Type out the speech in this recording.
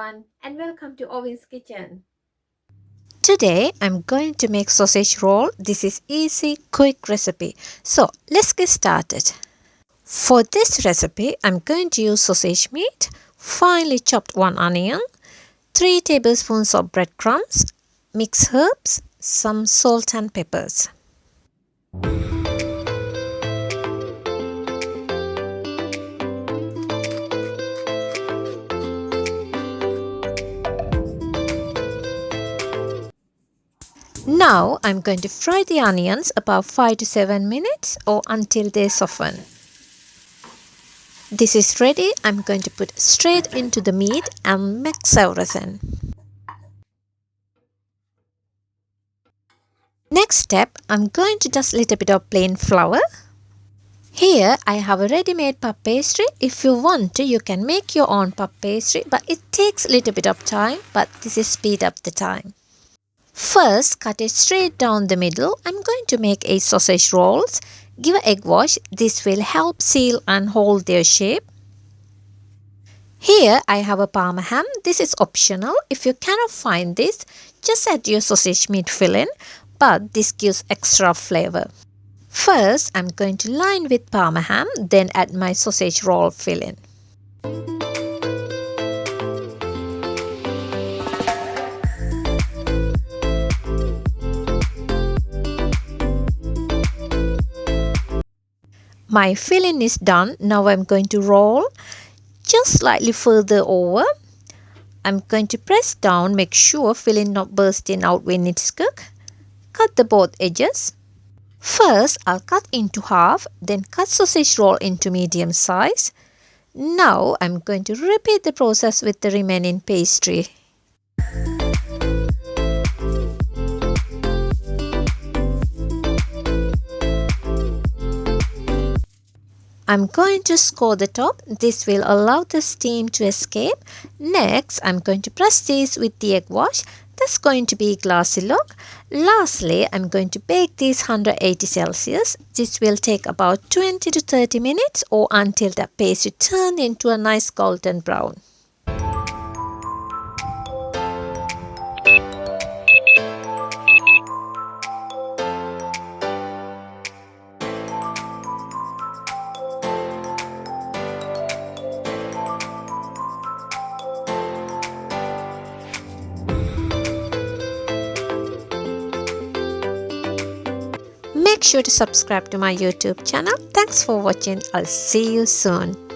everyone, and welcome to Owen's Kitchen. Today I'm going to make sausage roll. This is easy, quick recipe. So let's get started. For this recipe, I'm going to use sausage meat, finely chopped 1 onion, 3 tablespoons of breadcrumbs, mixed herbs, some salt and peppers. Now I'm going to fry the onions about 5 to 7 minutes or until they soften. This is ready. I'm going to put straight into the meat and mix everything. Next step, I'm going to dust a little bit of plain flour. Here I have a ready-made puff pastry. If you want to, you can make your own puff pastry, but it takes a little bit of time, but this is speed up the time. First, cut it straight down the middle. I'm going to make 8 sausage rolls. Give an egg wash. This will help seal and hold their shape. Here I have a parma ham. This is optional. If you cannot find this, just add your sausage meat filling, but this gives extra flavor. First, I'm going to line with parma ham, then add my sausage roll filling. My filling is done. Now I'm going to roll just slightly further over. I'm going to press down, make sure filling not bursting out when it's cooked. Cut the both edges. First, I'll cut into half, then cut sausage roll into medium size. Now I'm going to repeat the process with the remaining pastry. I'm going to score the top. This will allow the steam to escape. Next, I'm going to press this with the egg wash. That's going to be glassy look. Lastly, I'm going to bake these 180 Celsius. This will take about 20 to 30 minutes or until the pastry turns into a nice golden brown. Make sure to subscribe to my YouTube channel. Thanks for watching. I'll see you soon.